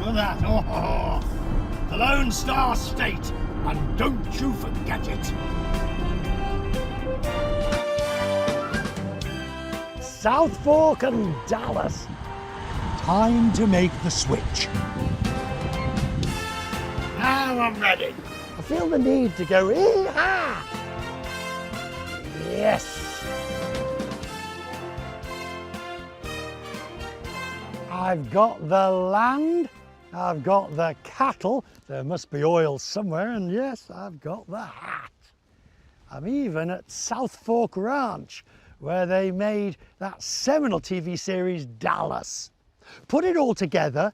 for that. Oh, the Lone Star State, and don't you forget it. South Fork and Dallas. Time to make the switch. Now I'm ready. I feel the need to go, ee-ha! Yes. I've got the land, I've got the cattle, there must be oil somewhere, and yes, I've got the hat. I'm even at South Fork Ranch, where they made that seminal TV series Dallas. Put it all together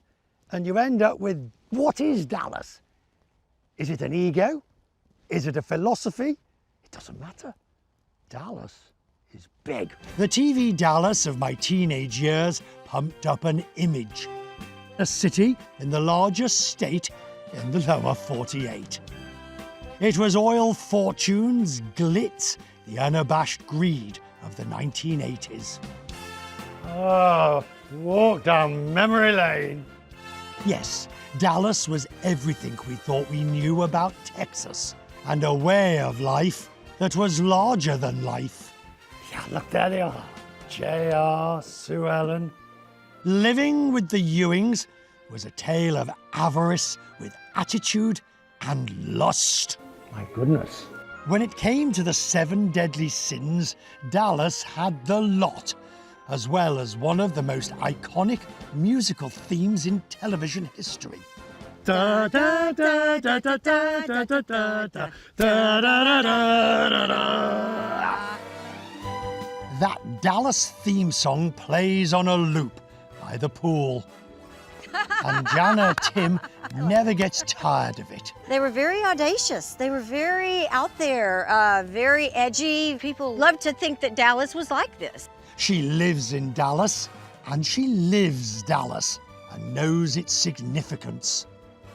and you end up with, what is Dallas? Is it an ego? Is it a philosophy? It doesn't matter. Dallas is big. The TV Dallas of my teenage years pumped up an image. A city in the largest state in the lower 48. It was oil fortunes, glitz, the unabashed greed of the 1980s. Oh, walk down memory lane. Yes, Dallas was everything we thought we knew about Texas, and a way of life that was larger than life. Yeah, look, there they are. JR, Sue Ellen. Living with the Ewings was a tale of avarice with attitude and lust. My goodness. When it came to the 7 deadly sins, Dallas had the lot, as well as one of the most iconic musical themes in television history. Da da da da da da da da da da da da da da. That Dallas theme song plays on a loop by the pool. And Jana Tim never gets tired of it. They were very audacious. They were very out there, very edgy. People loved to think that Dallas was like this. She lives in Dallas, and she lives Dallas, and knows its significance.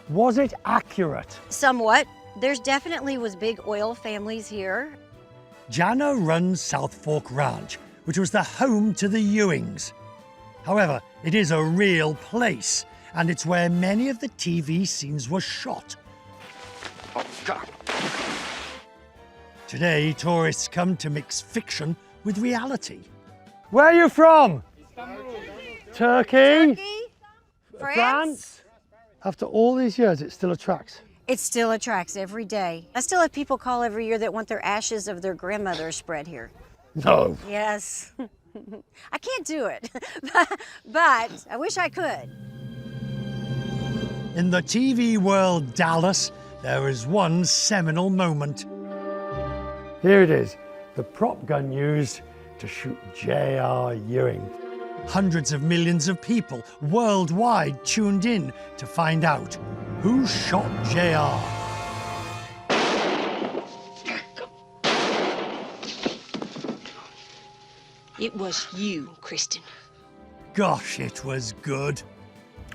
Was it accurate? Somewhat. There's definitely was big oil families here. Jana runs South Fork Ranch, which was the home to the Ewings. However, it is a real place, and it's where many of the TV scenes were shot. Oh, God. Today, tourists come to mix fiction with reality. Where are you from? Turkey? France? After all these years, it still attracts. It still attracts every day. I still have people call every year that want their ashes of their grandmother spread here. No. Yes. I can't do it, but I wish I could. In the TV world Dallas, there is one seminal moment. Here it is, the prop gun used to shoot J.R. Ewing. Hundreds of millions of people worldwide tuned in to find out who shot J.R. It was you, Kristen. Gosh, it was good.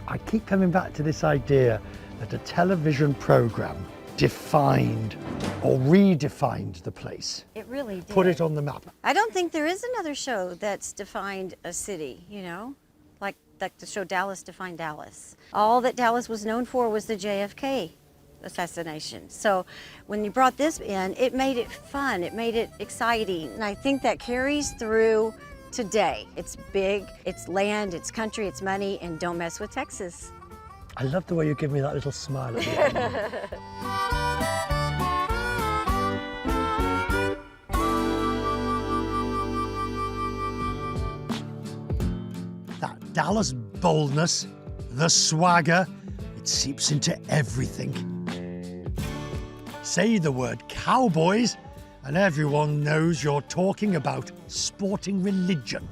I keep coming back to this idea that a television program defined or redefined the place. It really did. Put it on the map. I don't think there is another show that's defined a city, you know? Like the show Dallas defined Dallas. All that Dallas was known for was the JFK assassination. So when you brought this in, it made it fun, it made it exciting. And I think that carries through today. It's big, it's land, it's country, it's money, and don't mess with Texas. I love the way you give me that little smile at the end. That Dallas boldness, the swagger, it seeps into everything. Say the word cowboys, and everyone knows you're talking about sporting religion.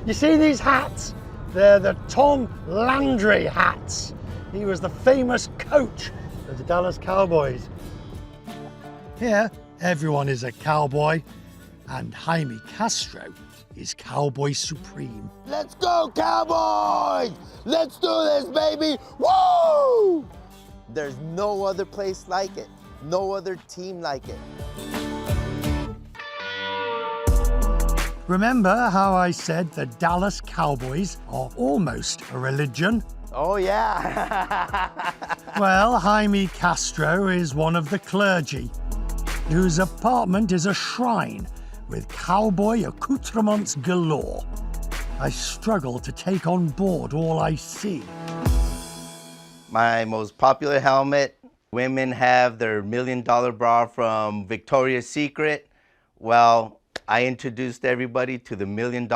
You see these hats? They're the Tom Landry hats. He was the famous coach of the Dallas Cowboys. Here, everyone is a cowboy, and Jaime Castro is Cowboy Supreme. Let's go, Cowboys! Let's do this, baby! Woo! There's no other place like it. No other team like it. Remember how I said the Dallas Cowboys are almost a religion? Oh, yeah. Well, Jaime Castro is one of the clergy, whose apartment is a shrine with cowboy accoutrements galore. I struggle to take on board all I see. My most popular helmet. Women have their $1 million bra from Victoria's Secret. Well, I introduced everybody to the $1 million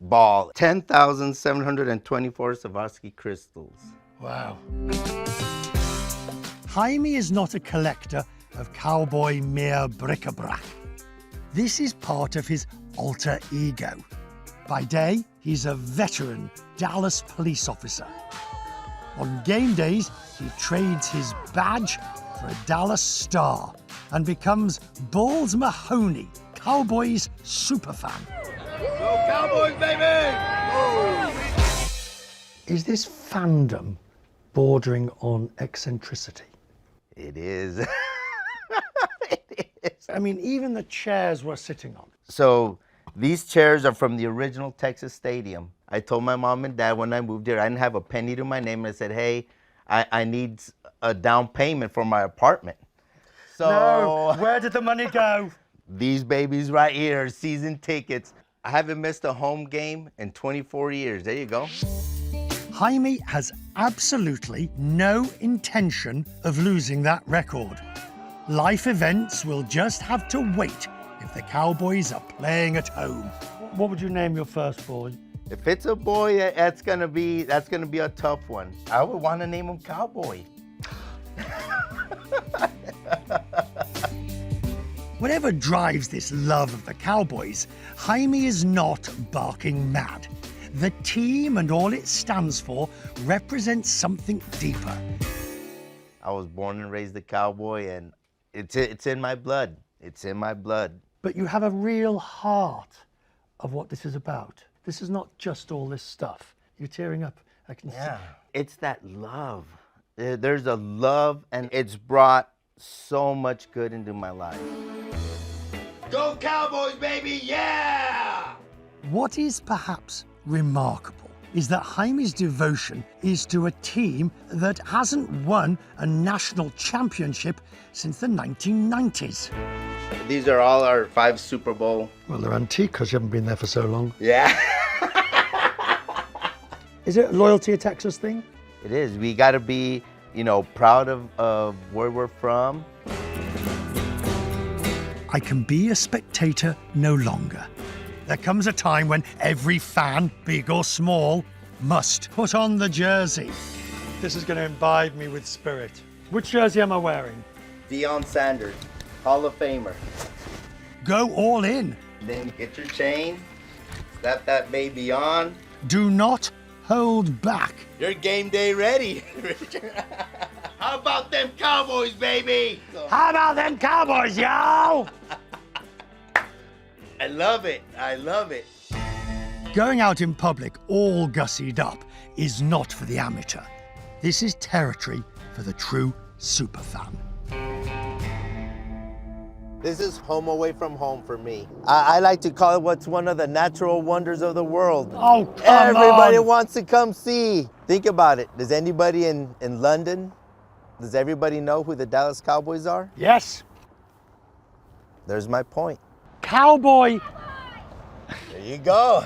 ball. 10,724 Swarovski crystals. Wow. Jaime is not a collector of cowboy mere bric-a-brac. This is part of his alter ego. By day, he's a veteran Dallas police officer. On game days, he trades his badge for a Dallas star and becomes Balls Mahoney, Cowboys superfan. Go Cowboys, baby! Is this fandom bordering on eccentricity? It is. It is. I mean, even the chairs we're sitting on. So these chairs are from the original Texas Stadium. I told my mom and dad when I moved here, I didn't have a penny to my name. I said, hey, I need a down payment for my apartment. So No, where did the money go? these babies right here, season tickets. I haven't missed a home game in 24 years. There you go. Jaime has absolutely no intention of losing that record. Life events will just have to wait if the Cowboys are playing at home. What would you name your first boy? If it's a boy, that's gonna be a tough one. I would want to name him Cowboy. Whatever drives this love of the Cowboys, Jaime is not barking mad. The team and all it stands for represents something deeper. I was born and raised a cowboy, and it's in my blood. It's in my blood. But you have a real heart of what this is about. This is not just all this stuff. You're tearing up. I can see. It's that love. There's a love, and it's brought so much good into my life. Go Cowboys, baby, yeah! What is perhaps remarkable is that Jaime's devotion is to a team that hasn't won a national championship since the 1990s. These are all our 5 Super Bowl. Well, they're antique because you haven't been there for so long. Yeah. Is it a loyalty a Texas thing? It is. We got to be, proud of where we're from. I can be a spectator no longer. There comes a time when every fan, big or small, must put on the jersey. This is going to imbibe me with spirit. Which jersey am I wearing? Deion Sanders, Hall of Famer. Go all in. Then get your chain, slap that baby on. Do not hold back. You're game day ready, Richard. How about them Cowboys, baby? How about them Cowboys, yo? I love it. I love it. Going out in public all gussied up is not for the amateur. This is territory for the true superfan. This is home away from home for me. I like to call it what's one of the natural wonders of the world. Oh, come Everybody on. wants to come see. Think about it. Does anybody in London, does everybody know who the Dallas Cowboys are? Yes. There's my point. Cowboy. There you go.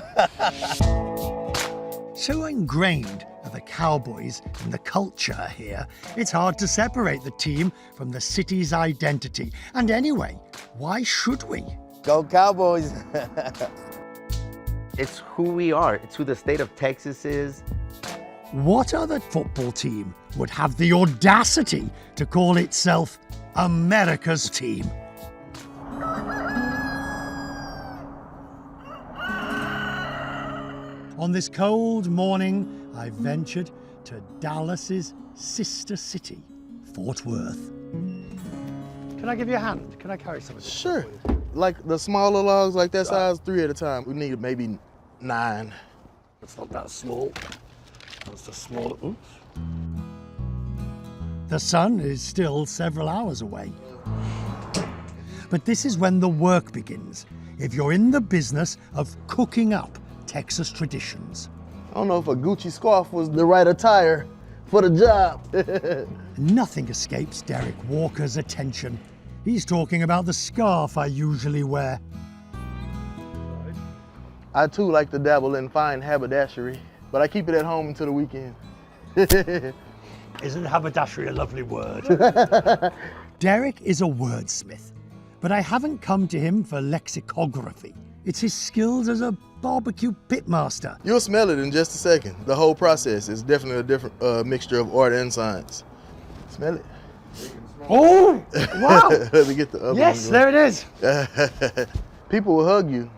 So ingrained are the Cowboys in the culture here, it's hard to separate the team from the city's identity. And anyway, why should we? Go Cowboys. It's who we are. It's who the state of Texas is. What other football team would have the audacity to call itself America's team? On this cold morning, I ventured to Dallas's sister city, Fort Worth. Can I give you a hand? Can I carry some of this? Sure. Like the smaller logs, like that size, 3 at a time. We need maybe 9. It's not that small. That's the smaller. Oops. The sun is still several hours away. But this is when the work begins, if you're in the business of cooking up Texas traditions. I don't know if a Gucci scarf was the right attire for the job. Nothing escapes Derek Walker's attention. He's talking about the scarf I usually wear. I too like to dabble in fine haberdashery, but I keep it at home until the weekend. Isn't haberdashery a lovely word? Derek is a wordsmith, but I haven't come to him for lexicography. It's his skills as a barbecue pitmaster. You'll smell it in just a second. The whole process is definitely a different mixture of art and science. Smell it. Oh, wow. Let me get the other Yes, one there it is. People will hug you.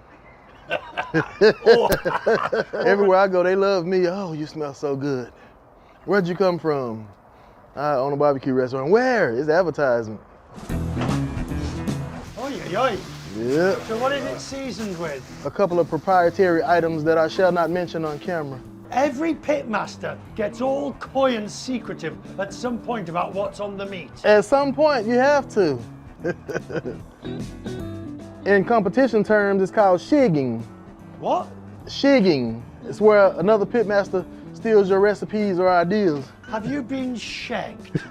Everywhere I go, they love me. Oh, you smell so good. Where'd you come from? I own a barbecue restaurant. Where? It's advertisement. Oy, oy. Yeah. So what is it seasoned with? A couple of proprietary items that I shall not mention on camera. Every pitmaster gets all coy and secretive at some point about what's on the meat. At some point, you have to. In competition terms, it's called shigging. What? Shigging. It's where another pitmaster steals your recipes or ideas. Have you been shagged?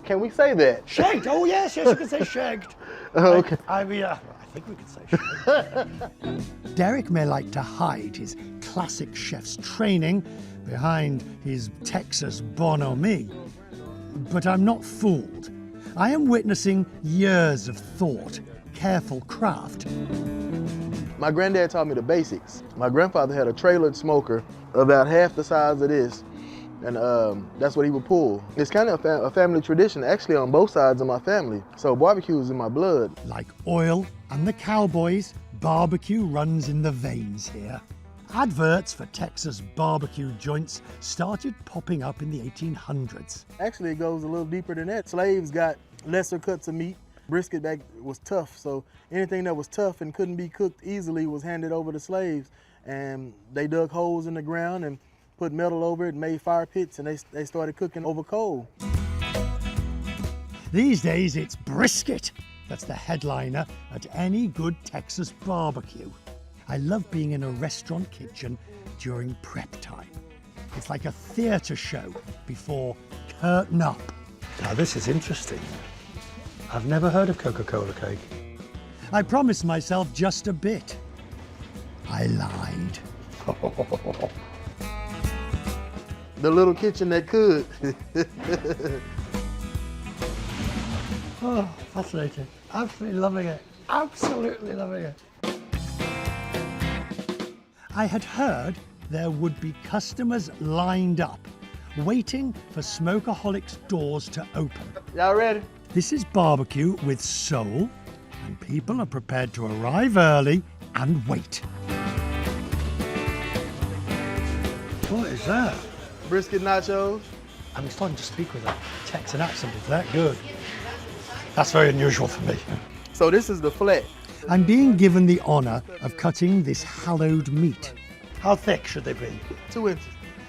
Can we say that? Shagged? Oh yes, yes, you can say shagged. Okay. I mean, I think we could say shagged. Derek may like to hide his classic chef's training behind his Texas bonhomie, but I'm not fooled. I am witnessing years of thought, careful craft. My granddad taught me the basics. My grandfather had a trailered smoker about half the size of this, and that's what he would pull. It's kind of a family tradition, actually, on both sides of my family. So barbecue is in my blood. Like oil and the cowboys, barbecue runs in the veins here. Adverts for Texas barbecue joints started popping up in the 1800s. Actually, it goes a little deeper than that. Slaves got lesser cuts of meat. Brisket back was tough, so anything that was tough and couldn't be cooked easily was handed over to slaves. And they dug holes in the ground and put metal over it and made fire pits, and they started cooking over coal. These days it's brisket that's the headliner at any good Texas barbecue. I love being in a restaurant kitchen during prep time. It's like a theatre show before curtain up. Now this is interesting. I've never heard of Coca-Cola cake. I promised myself just a bit. I lied. The little kitchen that could. Oh, fascinating. Absolutely loving it. Absolutely loving it. I had heard there would be customers lined up, waiting for Smokeaholic's doors to open. Y'all ready? This is barbecue with soul, and people are prepared to arrive early and wait. What is that? Brisket nachos. I'm starting to speak with a Texan accent. Is that good? That's very unusual for me. So this is the flat. I'm being given the honor of cutting this hallowed meat. How thick should they be? 2 inches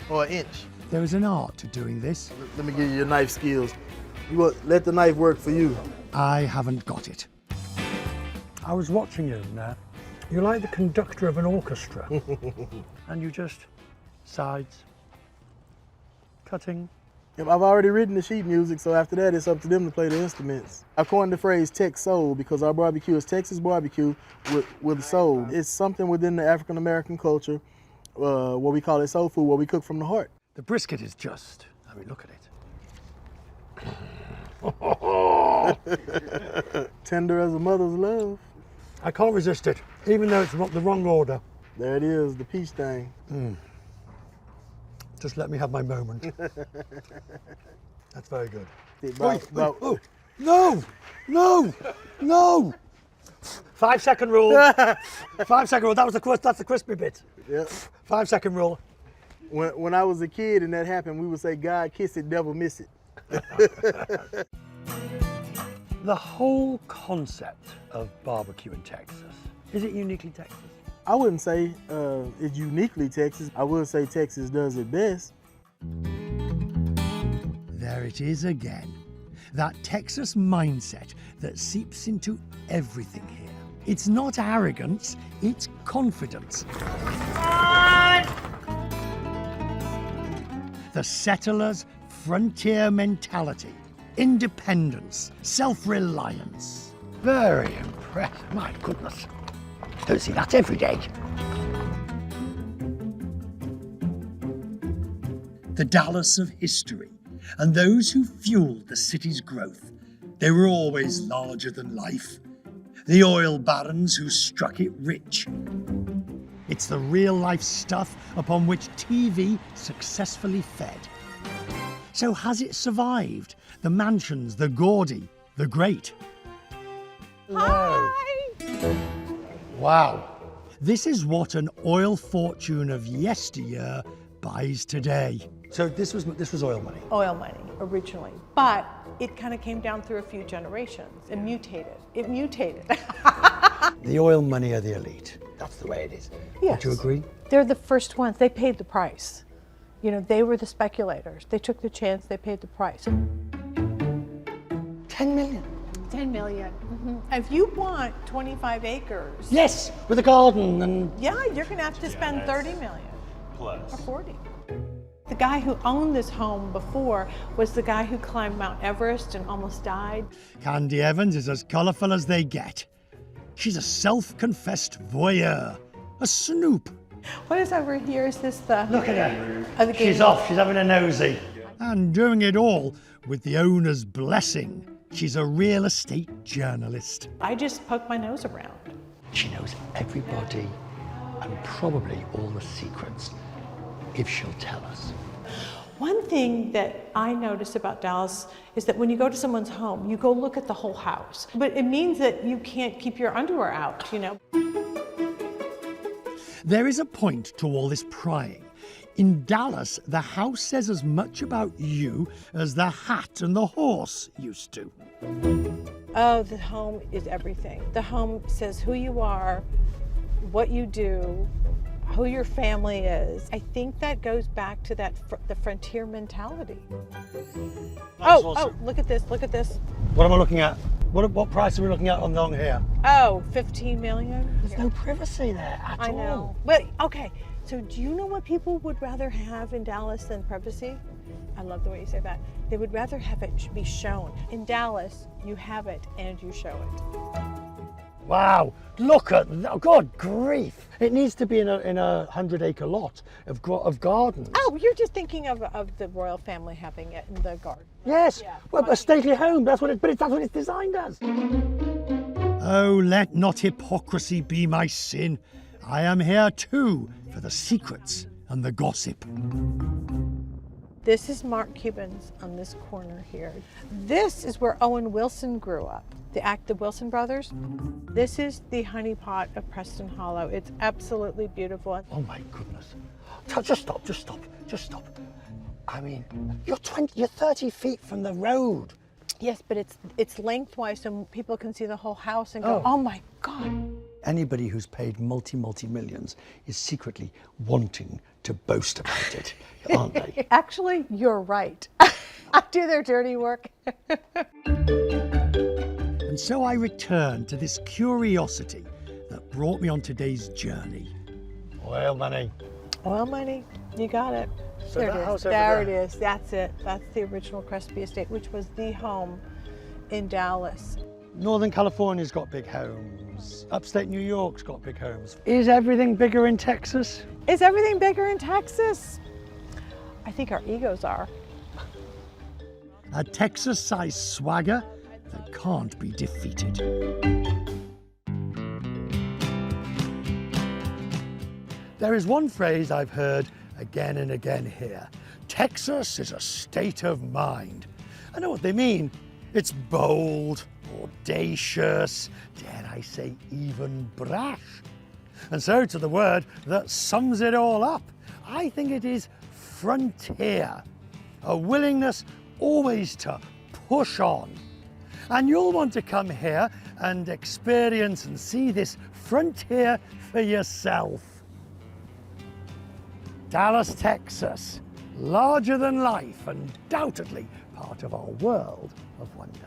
or an inch. There is an art to doing this. Let me give you your knife skills. You want, let the knife work for you. I haven't got it. I was watching you now. You're like the conductor of an orchestra. And you just sides, cutting. Yep, I've already written the sheet music, so after that it's up to them to play the instruments. I coined the phrase Tex Soul because our barbecue is Texas barbecue with soul. It's something within the African American culture, what we call it soul food, what we cook from the heart. The brisket is just, I mean, look at it. Tender as a mother's love. I can't resist it, even though it's the wrong order. There it is, the peach thing. Just let me have my moment. That's very good. Oh, No! No! No! 5 second rule. 5 second rule. That's the crispy bit. Yep. 5 second rule. When I was a kid and that happened, we would say, God kiss it, devil miss it. The whole concept of barbecue in Texas, is it uniquely Texas? I wouldn't say it's uniquely Texas. I would say Texas does it best. There it is again. That Texas mindset that seeps into everything here. It's not arrogance, it's confidence. the settlers' frontier mentality, independence, self-reliance. Very impressive, my goodness. Don't see that every day. The Dallas of history, and those who fueled the city's growth. They were always larger than life. The oil barons who struck it rich. It's the real-life stuff upon which TV successfully fed. So has it survived? The mansions, the gaudy, the great? Hi! Wow. This is what an oil fortune of yesteryear buys today. So this was oil money? Oil money, originally. But it kind of came down through a few generations and mutated. It mutated. The oil money are the elite. That's the way it is. Yes. Would you agree? They're the first ones. They paid the price. You know, they were the speculators. They took the chance, they paid the price. 10 million. 10 million. If you want 25 acres, Yes, with a garden and... yeah, you're gonna have to spend 30 million. Plus. Or 40. The guy who owned this home before was the guy who climbed Mount Everest and almost died. Candy Evans is as colourful as they get. She's a self-confessed voyeur, a snoop. What is over here? Is this the... Look at her. Oh, the game. She's off, she's having a nosy. And doing it all with the owner's blessing. She's a real estate journalist. I just poke my nose around. She knows everybody and probably all the secrets, if she'll tell us. One thing that I notice about Dallas is that when you go to someone's home, you go look at the whole house. But it means that you can't keep your underwear out, you know. There is a point to all this prying. In Dallas, the house says as much about you as the hat and the horse used to. Oh, the home is everything. The home says who you are, what you do, who your family is. I think that goes back to that the frontier mentality. Oh, look at this, look at this. What am I looking at? What price are we looking at on here? Oh, 15 million. There's no privacy there at all. I know. But okay, so do you know what people would rather have in Dallas than privacy? I love the way you say that. They would rather have it be shown. In Dallas, you have it and you show it. Wow, look at that, God grief. It needs to be in a 100-acre lot of gardens. Oh, you're just thinking of the royal family having it in the garden. Yes, Yeah. well, a stately home, that's what it's designed as. Oh, let not hypocrisy be my sin. I am here too for the secrets and the gossip. This is Mark Cuban's on this corner here. This is where Owen Wilson grew up. The Wilson brothers. This is the honeypot of Preston Hollow. It's absolutely beautiful. Oh my goodness. Just stop. I mean, you're 30 feet from the road. Yes, but it's lengthwise so people can see the whole house and go, oh my God. Anybody who's paid millions is secretly wanting to boast about it, aren't they? Actually, you're right. I do their dirty work. And so I return to this curiosity that brought me on today's journey. Oil money. Oil money, you got it. So there that it is. house over There it there. is. That's it. That's the original Crespi Estate, which was the home in Dallas. Northern California's got big homes. Upstate New York's got big homes. Is everything bigger in Texas? Is everything bigger in Texas? I think our egos are. A Texas-sized swagger that can't be defeated. There is one phrase I've heard again and again here. Texas is a state of mind. I know what they mean. It's bold, audacious, dare I say even brash. And so to the word that sums it all up, I think it is frontier. A willingness always to push on. And you'll want to come here and experience and see this frontier for yourself. Dallas, Texas, larger than life, undoubtedly part of our world of wonder.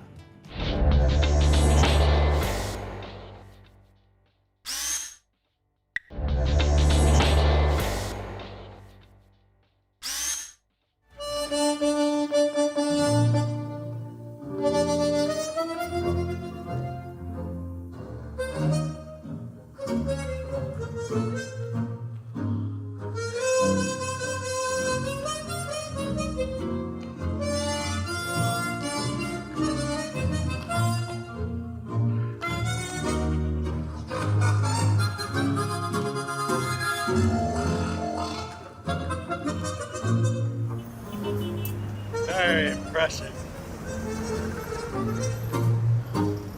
Very impressive.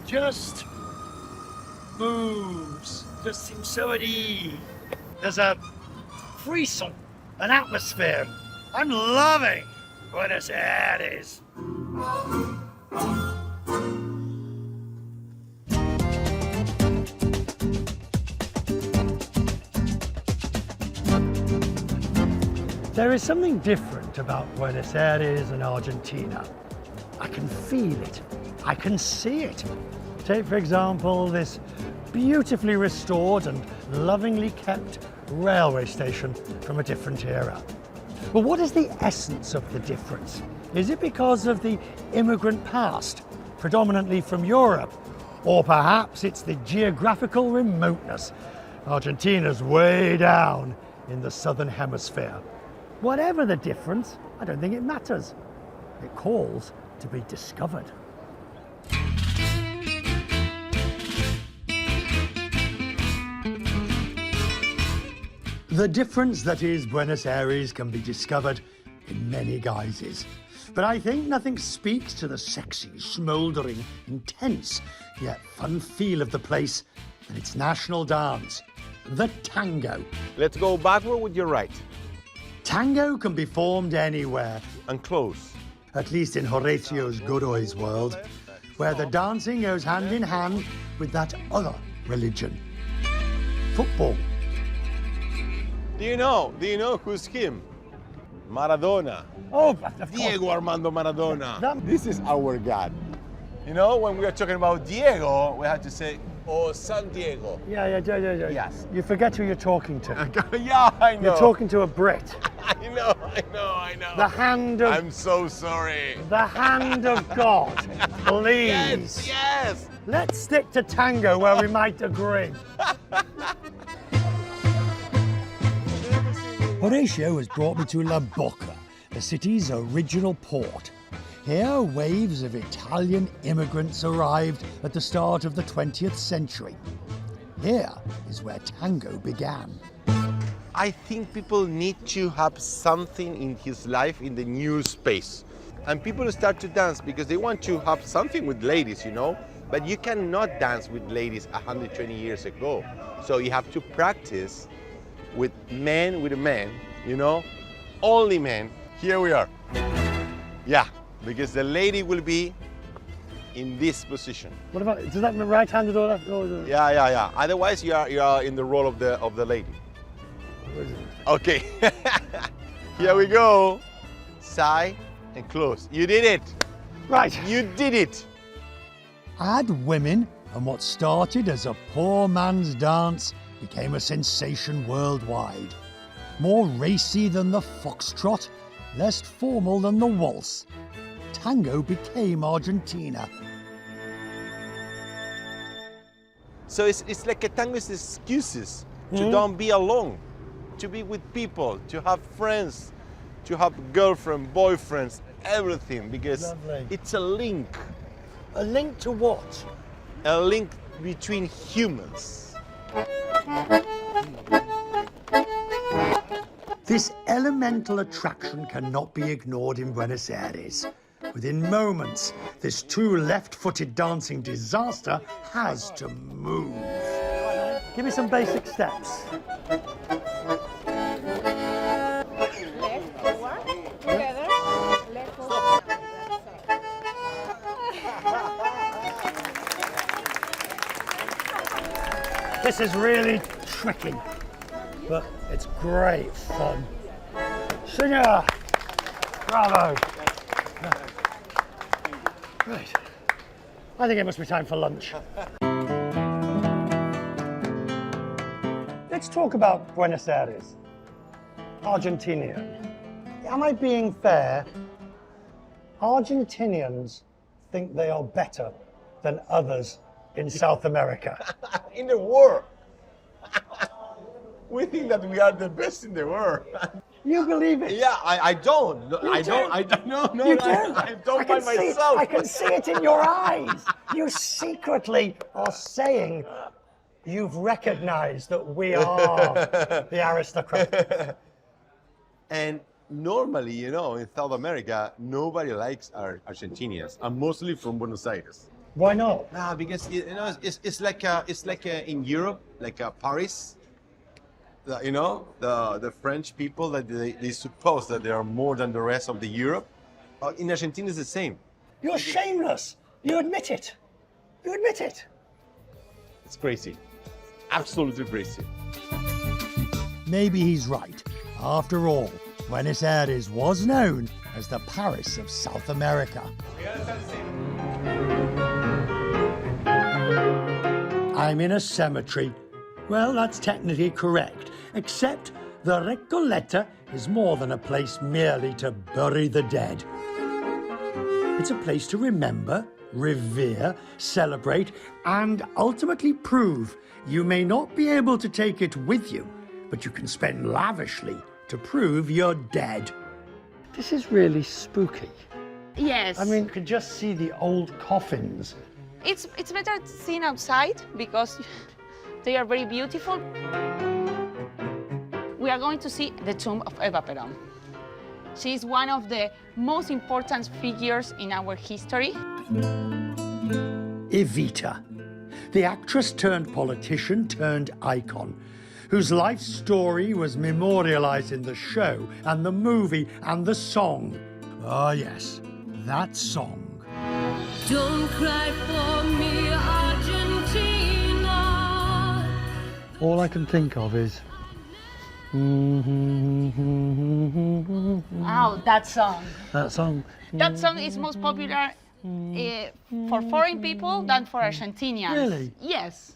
Just moves, just seems so at ease. There's a frisson, an atmosphere. I'm loving Buenos Aires. There is something different about Buenos Aires and Argentina. I can feel it. I can see it. Take, for example, this beautifully restored and lovingly kept railway station from a different era. But what is the essence of the difference? Is it because of the immigrant past, predominantly from Europe? Or perhaps it's the geographical remoteness. Argentina's way down in the southern hemisphere. Whatever the difference, I don't think it matters. It calls to be discovered. The difference that is Buenos Aires can be discovered in many guises. But I think nothing speaks to the sexy, smouldering, intense, yet fun feel of the place than its national dance, the tango. Let's go backward with your right. Tango can be formed anywhere, And close. at least in Horatio's Godoy's world, where the dancing goes hand in hand with that other religion, football. Do you know who's him? Maradona. Oh, of course. Diego Armando Maradona. That- This is our God. You know, when we are talking about Diego, we have to say, oh, San Diego. Yeah. Yes. You forget who you're talking to. Yeah, I know. You're talking to a Brit. I know. The hand of I'm so sorry. the hand of God, please. Yes. Let's stick to tango where we might agree. Horatio has brought me to La Bocca, the city's original port. Here, waves of Italian immigrants arrived at the start of the 20th century. Here is where tango began. I think people need to have something in his life in the new space. And people start to dance because they want to have something with ladies, you know? But you cannot dance with ladies 120 years ago. So you have to practice with men, you know? Only men. Here we are. Yeah, because the lady will be in this position. What about, does that mean right-handed or left? Yeah. Otherwise, you are in the role of the lady. Okay. Here we go. Side and close. You did it. Right. You did it. Add women, and what started as a poor man's dance became a sensation worldwide. More racy than the foxtrot, less formal than the waltz. Tango became Argentina. So it's like a tango is excuses to don't be alone, to be with people, to have friends, to have girlfriend, boyfriends, everything, because Lovely. it's a link. A link to what? A link between humans. This elemental attraction cannot be ignored in Buenos Aires. Within moments, this two left-footed dancing disaster has to move. Give me some basic steps. This is really tricky, but it's great fun. Singer! Bravo! Right. I think it must be time for lunch. Let's talk about Buenos Aires. Argentinian. Am I being fair? Argentinians think they are better than others in South America. In the world. We think that we are the best in the world. You believe it? Yeah, I don't. I don't. No, You do? I don't by see it. myself. I can see it in your eyes. You secretly are saying you've recognized that we are the aristocrat. And normally, you know, in South America, nobody likes our Argentinians. I'm mostly from Buenos Aires. Why not? Nah, because you know, it's like in Europe, like Paris. You know, the French people that they suppose that they are more than the rest of the Europe. In Argentina, it's the same. You're shameless. You admit it. You admit it. It's crazy, absolutely crazy. Maybe he's right. After all, Buenos Aires was known as the Paris of South America. I'm in a cemetery. Well, that's technically correct, except the Recoleta is more than a place merely to bury the dead. It's a place to remember, revere, celebrate, and ultimately prove you may not be able to take it with you, but you can spend lavishly to prove you're dead. This is really spooky. Yes. I mean, you can just see the old coffins. It's better seen outside because they are very beautiful. We are going to see the tomb of Eva Perón. She is one of the most important figures in our history. Evita, the actress turned politician turned icon, whose life story was memorialized in the show and the movie and the song. Ah, yes, that song. Don't cry for me, Argentina. All I can think of is... Oh, that song. That song. That song is most popular for foreign people than for Argentinians. Really? Yes.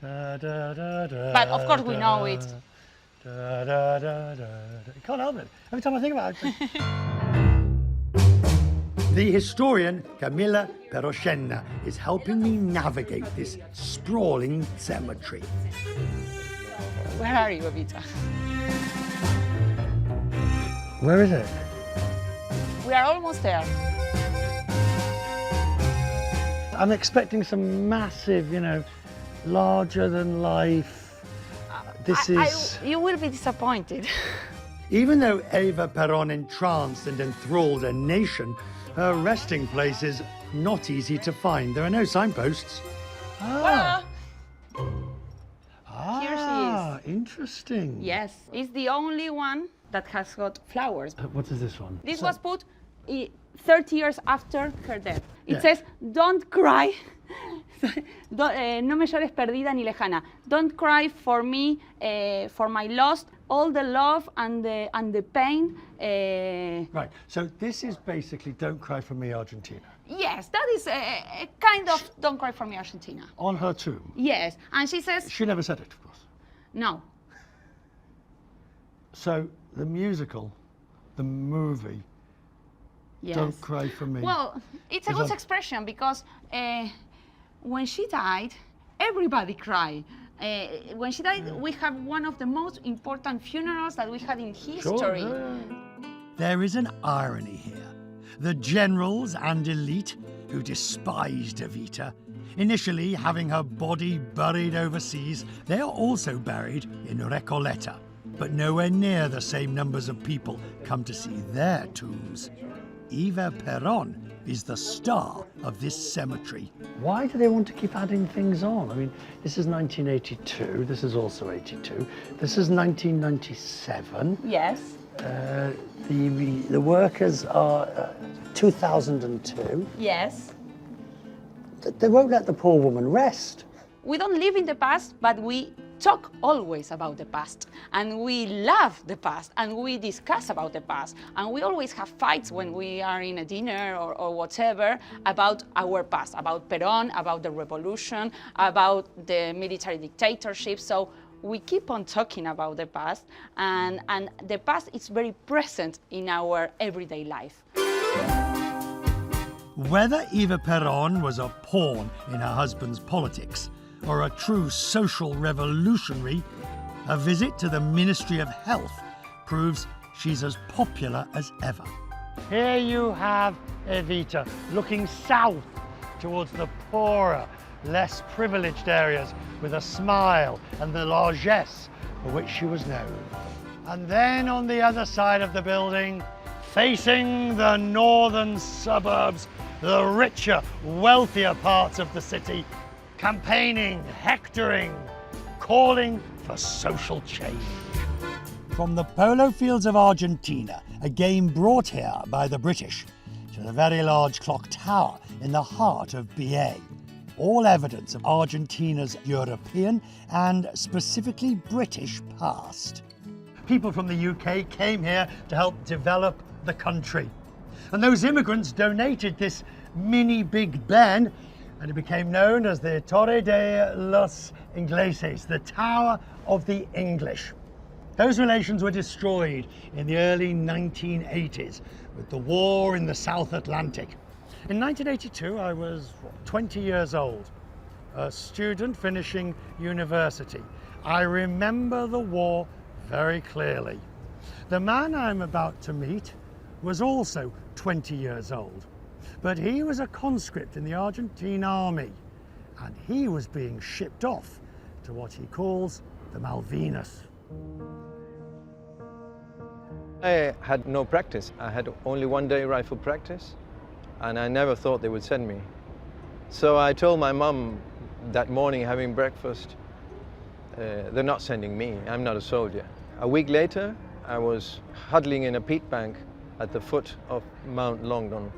But But of course we know it. You can't help it. Every time I think about it. The historian Camilla Peroshena is helping me navigate this sprawling cemetery. Where are you, Evita? Where is it? We are almost there. I'm expecting some massive, you know, larger than life. You will be disappointed. Even though Eva Perón entranced and enthralled a nation, her resting place is not easy to find. There are no signposts. Ah. Here she is. Interesting. Yes, it's the only one that has got flowers. What is this one? This was put 30 years after her death. It Yeah. says, don't cry. No me llores perdida ni lejana. Don't cry for me, for my loss, all the love and the pain. Right, so this is basically Don't Cry for Me, Argentina. Yes, that is a kind of Don't Cry for Me, Argentina. On her tomb. Yes, and she says, She never said it, of course. no. So the musical, the movie, Yes. Don't Cry for Me. Well, it's a Is good that- expression because when she died, everybody cried. When she died, we have one of the most important funerals that we had in history. There is an irony here. The generals and elite who despised Evita, initially having her body buried overseas, they are also buried in Recoleta, but nowhere near the same numbers of people come to see their tombs. Eva Perón is the star of this cemetery. Why do they want to keep adding things on? I mean, this is 1982, this is also 82, this is 1997. Yes. The workers are 2002. Yes. They won't let the poor woman rest. We don't live in the past, but we talk always about the past. And we love the past, and we discuss about the past. And we always have fights when we are in a dinner or whatever about our past, about Perón, about the revolution, about the military dictatorship. So we keep on talking about the past, and the past is very present in our everyday life. Whether Eva Perón was a pawn in her husband's politics or a true social revolutionary, a visit to the Ministry of Health proves she's as popular as ever. Here you have Evita looking south towards the poorer, less privileged areas with a smile and the largesse for which she was known. And then on the other side of the building, facing the northern suburbs, the richer, wealthier parts of the city, campaigning, hectoring, calling for social change. From the polo fields of Argentina, a game brought here by the British, to the very large clock tower in the heart of BA, all evidence of Argentina's European and specifically British past. People from the UK came here to help develop the country. And those immigrants donated this mini Big Ben, and it became known as the Torre de los Ingleses, the Tower of the English. Those relations were destroyed in the early 1980s with the war in the South Atlantic. In 1982, I was 20 years old, a student finishing university. I remember the war very clearly. The man I'm about to meet was also 20 years old, but he was a conscript in the Argentine army, and he was being shipped off to what he calls the Malvinas. I had no practice. I had only 1 day rifle practice, and I never thought they would send me. So I told my mom that morning having breakfast, they're not sending me, I'm not a soldier. A week later, I was huddling in a peat bank at the foot of Mount Longdon,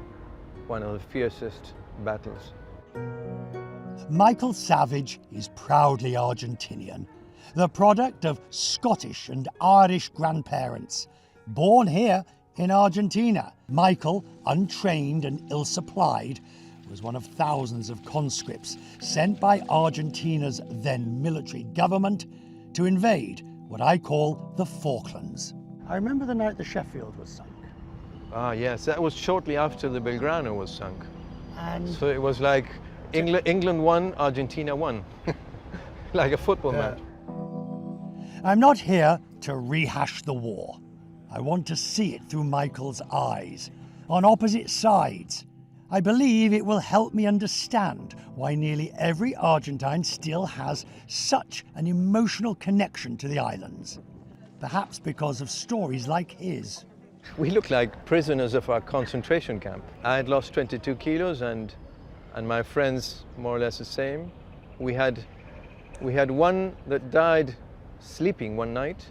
one of the fiercest battles. Michael Savage is proudly Argentinian, the product of Scottish and Irish grandparents. Born here in Argentina, Michael, untrained and ill-supplied, was one of thousands of conscripts sent by Argentina's then military government to invade what I call the Falklands. I remember the night the Sheffield was sunk. Ah, yes, that was shortly after the Belgrano was sunk. And so it was like England won, Argentina won, like a football match. I'm not here to rehash the war. I want to see it through Michael's eyes, on opposite sides. I believe it will help me understand why nearly every Argentine still has such an emotional connection to the islands. Perhaps because of stories like his. We look like prisoners of our concentration camp. I had lost 22 kilos and my friends more or less the same. We had one that died sleeping one night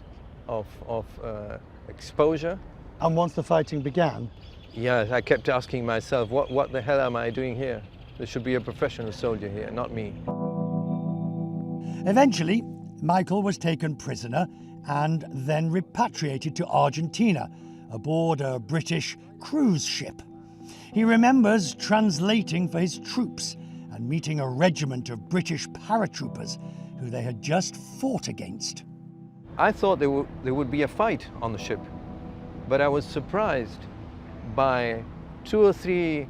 of exposure. And once the fighting began? Yes, I kept asking myself, what the hell am I doing here? There should be a professional soldier here, not me. Eventually, Michael was taken prisoner and then repatriated to Argentina aboard a British cruise ship. He remembers translating for his troops and meeting a regiment of British paratroopers who they had just fought against. I thought there would be a fight on the ship, but I was surprised by 2 or 3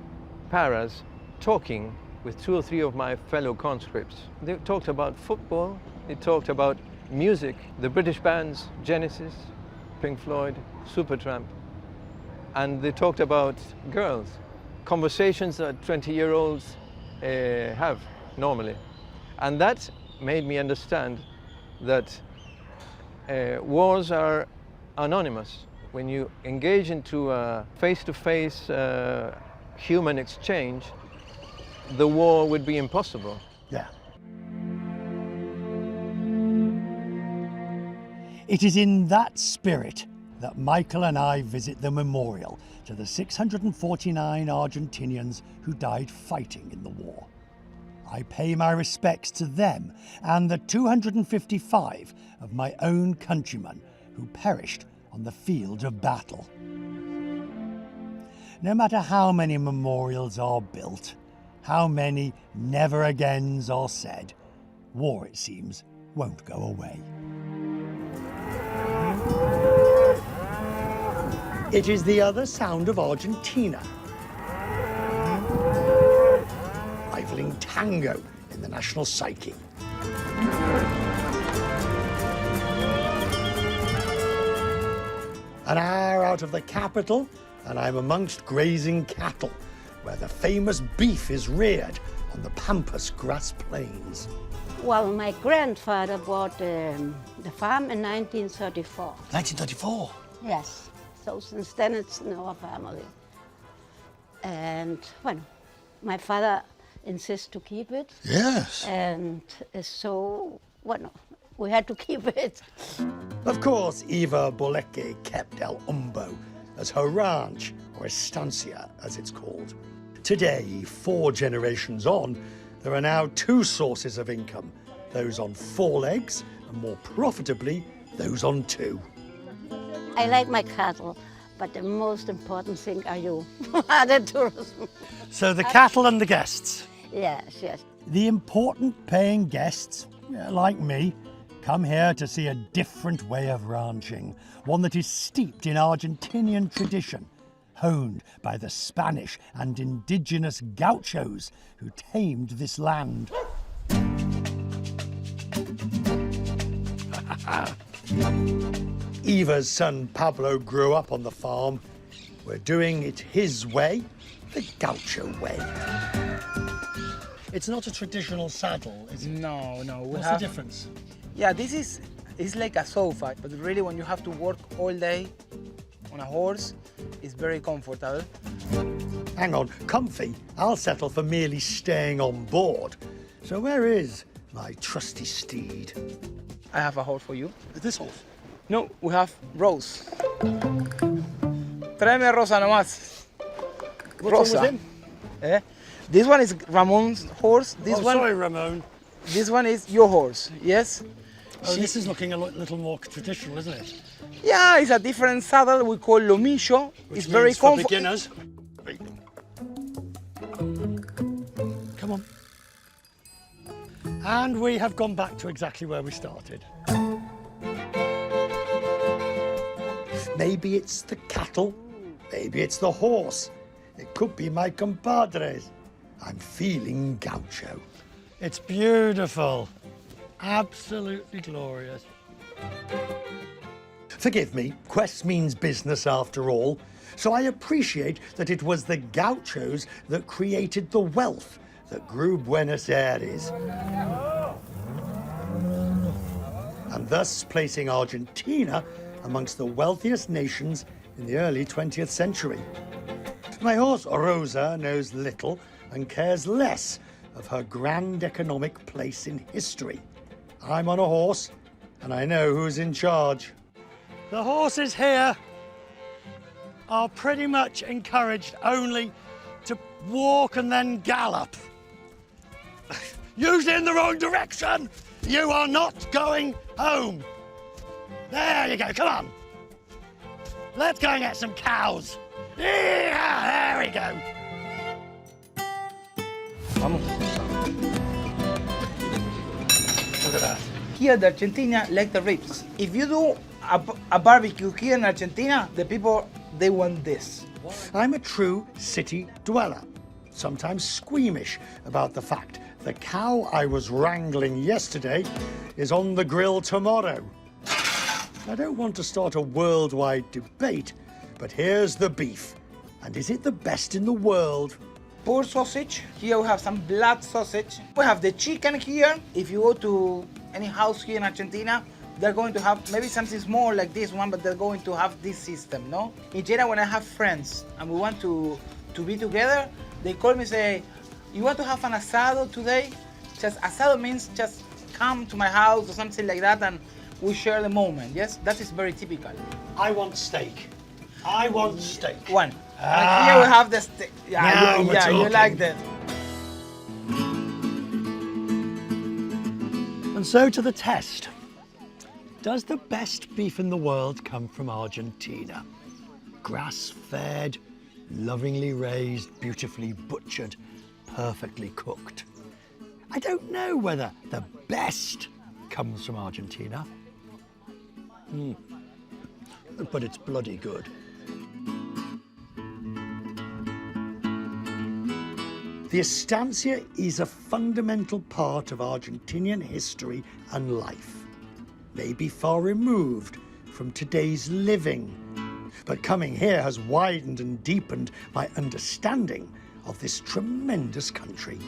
paras talking with 2 or 3 of my fellow conscripts. They talked about football, they talked about music, the British bands, Genesis, Pink Floyd, Supertramp, and they talked about girls, conversations that 20-year-olds have normally. And that made me understand that wars are anonymous. When you engage into a face-to-face human exchange, the war would be impossible. Yeah. It is in that spirit that Michael and I visit the memorial to the 649 Argentinians who died fighting in the war. I pay my respects to them and the 255 of my own countrymen who perished on the field of battle. No matter how many memorials are built, how many never agains are said, war, it seems, won't go away. It is the other sound of Argentina, rivaling tango in the national psyche. An hour out of the capital, and I'm amongst grazing cattle, where the famous beef is reared on the pampas grass plains. Well, my grandfather bought the farm in 1934. 1934? Yes. So since then it's in our family. And, well, my father insists to keep it. Yes. And so, well, we had to keep it. Of course, Eva Boleque kept El Umbo as her ranch, or estancia as it's called. Today, 4 generations on, there are now 2 sources of income, those on 4 legs, and more profitably, those on 2. I like my cattle, but the most important thing are you, the tourism. So the cattle and the guests. Yes, yes. The important paying guests, like me, come here to see a different way of ranching, one that is steeped in Argentinian tradition, honed by the Spanish and indigenous gauchos who tamed this land. Eva's son Pablo grew up on the farm. We're doing it his way, the gaucho way. It's not a traditional saddle, is it? No, no. What's the difference? Yeah, this is like a sofa, but really when you have to work all day on a horse, it's very comfortable. Hang on, comfy? I'll settle for merely staying on board. So where is my trusty steed? I have a horse for you. This horse? No, we have Rose. Tráeme Rosa nomás. What Rosa. one was him? Eh? This one is Ramon's horse. This one. Sorry, Ramon. This one is your horse. Yes. Oh, this is looking a little more traditional, isn't it? Yeah, it's a different saddle. We call Lomillo. It's very for comfortable. beginners. Come on. And we have gone back to exactly where we started. Maybe it's the cattle, maybe it's the horse. It could be my compadres. I'm feeling gaucho. It's beautiful. Absolutely glorious. Forgive me, quest means business after all. So I appreciate that it was the gauchos that created the wealth that grew Buenos Aires. And thus placing Argentina amongst the wealthiest nations in the early 20th century. My horse Rosa knows little and cares less of her grand economic place in history. I'm on a horse and I know who's in charge. The horses here are pretty much encouraged only to walk and then gallop. Usually in the wrong direction. You are not going home. There you go, come on. Let's go and get some cows. Yeah, there we go. Vamos. Look at that. Here, the Argentina like the ribs. If you do a barbecue here in Argentina, the people, they want this. I'm a true city dweller, sometimes squeamish about the fact the cow I was wrangling yesterday is on the grill tomorrow. I don't want to start a worldwide debate, but here's the beef. And is it the best in the world? Pork sausage. Here we have some blood sausage. We have the chicken here. If you go to any house here in Argentina, they're going to have maybe something small like this one, but they're going to have this system, no? In general, when I have friends and we want to be together, they call me and say, you want to have an asado today? Just asado means just come to my house or something like that and we share the moment, yes? That is very typical. I want steak. I want steak. One. And here we have the steak. Now we're you talking. like that. And so to the test. Does the best beef in the world come from Argentina? Grass-fed, lovingly raised, beautifully butchered, perfectly cooked. I don't know whether the best comes from Argentina. But it's bloody good. The estancia is a fundamental part of Argentinian history and life. Maybe far removed from today's living. But coming here has widened and deepened my understanding of this tremendous country.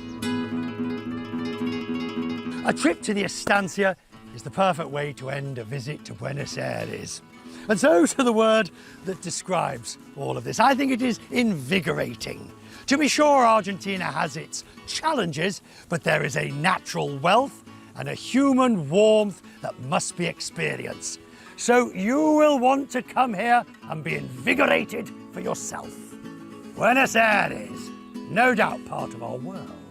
A trip to the estancia is the perfect way to end a visit to Buenos Aires. And so to the word that describes all of this. I think it is invigorating. To be sure, Argentina has its challenges, but there is a natural wealth and a human warmth that must be experienced. So you will want to come here and be invigorated for yourself. Buenos Aires, no doubt part of our world.